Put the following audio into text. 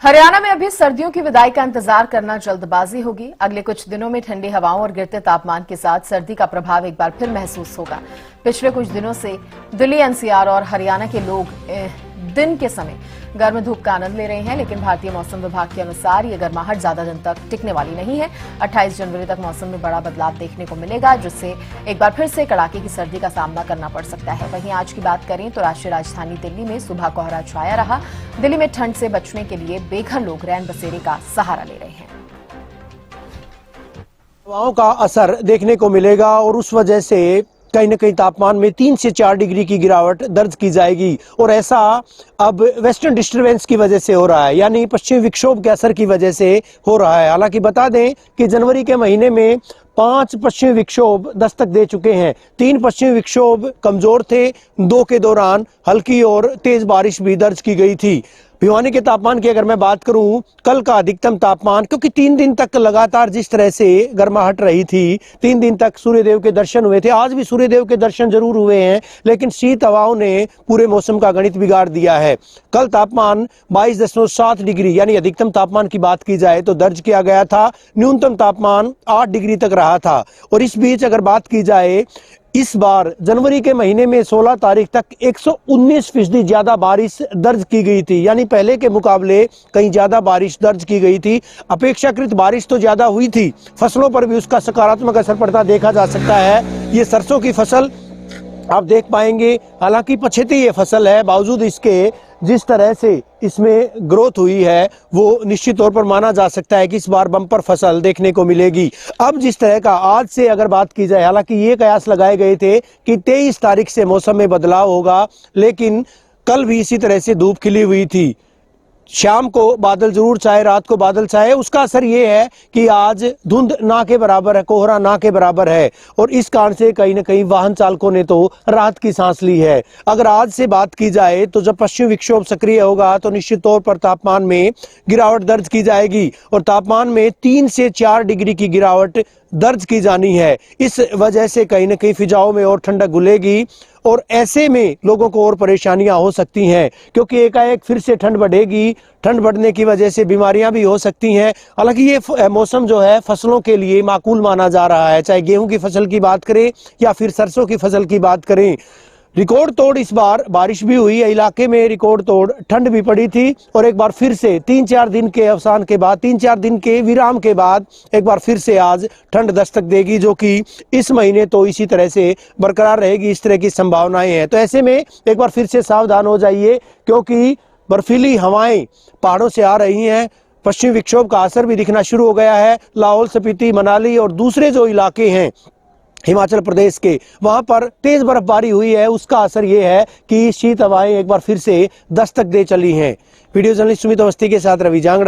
हरियाणा में अभी सर्दियों की विदाई का इंतजार करना जल्दबाजी होगी। अगले कुछ दिनों में ठंडी हवाओं और गिरते तापमान के साथ सर्दी का प्रभाव एक बार फिर महसूस होगा। पिछले कुछ दिनों से दिल्ली, एनसीआर और हरियाणा के लोग दिन के समय गर्म धूप का आनंद ले रहे हैं, लेकिन भारतीय मौसम विभाग के अनुसार ये गर्माहट ज्यादा दिन तक टिकने वाली नहीं है। 28 जनवरी तक मौसम में बड़ा बदलाव देखने को मिलेगा, जिससे एक बार फिर से कड़ाके की सर्दी का सामना करना पड़ सकता है। वहीं आज की बात करें तो राष्ट्रीय राजधानी दिल्ली में सुबह कोहरा छाया रहा। दिल्ली में ठंड से बचने के लिए बेघर लोग रैन बसेरे का सहारा ले रहे हैं। हवाओं का असर देखने को मिलेगा और उस वजह से कहीं न कहीं तापमान में 3 से 4 डिग्री की गिरावट दर्ज की जाएगी। और ऐसा अब वेस्टर्न डिस्टर्बेंस की वजह से हो रहा है, यानी पश्चिमी विक्षोभ के असर की वजह से हो रहा है। हालांकि बता दें कि जनवरी के महीने में 5 पश्चिमी विक्षोभ दस्तक दे चुके हैं। 3 पश्चिमी विक्षोभ कमजोर थे, 2 के दौरान हल्की और तेज बारिश भी दर्ज की गई थी। भिवानी के तापमान की अगर मैं बात करूं, कल का अधिकतम तापमान, क्योंकि 3 दिन तक लगातार जिस तरह से गर्माहट रही थी, 3 दिन तक सूर्यदेव के दर्शन हुए थे। आज भी सूर्यदेव के दर्शन जरूर हुए हैं, लेकिन शीत हवाओं ने पूरे मौसम का गणित बिगाड़ दिया है। कल तापमान 22.7 डिग्री यानी अधिकतम तापमान की बात की जाए तो दर्ज किया गया था। न्यूनतम तापमान 8 डिग्री तक रहा था। और इस बीच अगर बात की जाए, इस बार जनवरी के महीने में 16 तारीख तक 119% ज्यादा बारिश दर्ज की गई थी, यानी पहले के मुकाबले कहीं ज्यादा बारिश दर्ज की गई थी। अपेक्षाकृत बारिश तो ज्यादा हुई थी, फसलों पर भी उसका सकारात्मक असर पड़ता देखा जा सकता है। ये सरसों की फसल आप देख पाएंगे, हालांकि पछेती ये फसल है, बावजूद इसके जिस तरह से इसमें ग्रोथ हुई है वो निश्चित तौर पर माना जा सकता है कि इस बार बम्पर फसल देखने को मिलेगी। अब जिस तरह का आज से अगर बात की जाए, हालांकि ये कयास लगाए गए थे कि 23 तारीख से मौसम में बदलाव होगा, लेकिन कल भी इसी तरह से धूप खिली हुई थी। शाम को बादल जरूर छाए, रात को बादल छाए, उसका असर ये है कि आज धुंध ना के बराबर है, कोहरा ना के बराबर है। और इस कारण से कहीं ना कहीं वाहन चालकों ने तो राहत की सांस ली है। अगर आज से बात की जाए तो जब पश्चिमी विक्षोभ सक्रिय होगा तो निश्चित तौर पर तापमान में गिरावट दर्ज की जाएगी और तापमान में 3 से 4 डिग्री की गिरावट दर्ज की जानी है। इस वजह से कहीं ना कहीं फिजाओं में और ठंडक घुलेगी और ऐसे में लोगों को और परेशानियां हो सकती हैं, क्योंकि एकाएक फिर से ठंड बढ़ेगी। ठंड बढ़ने की वजह से बीमारियां भी हो सकती हैं। हालांकि ये मौसम जो है फसलों के लिए माकूल माना जा रहा है, चाहे गेहूं की फसल की बात करें या फिर सरसों की फसल की बात करें। रिकॉर्ड तोड़ इस बार बारिश भी हुई है, इलाके में रिकॉर्ड तोड़ ठंड भी पड़ी थी। और एक बार फिर से 3-4 दिन के अवसान के बाद, 3-4 दिन के विराम के बाद एक बार फिर से आज ठंड दस्तक देगी, जो कि इस महीने तो इसी तरह से बरकरार रहेगी, इस तरह की संभावनाएं हैं। तो ऐसे में एक बार फिर से सावधान हो जाइए, क्योंकि बर्फीली हवाएं पहाड़ों से आ रही हैं। पश्चिमी विक्षोभ का असर भी दिखना शुरू हो गया है। लाहौल स्पीति, मनाली और दूसरे जो इलाके हैं हिमाचल प्रदेश के, वहां पर तेज बर्फबारी हुई है। उसका असर यह है कि शीत हवाएं एक बार फिर से दस्तक दे चली हैं। वीडियो जर्नलिस्ट सुमित अवस्थी के साथ रवि जांगड़ा।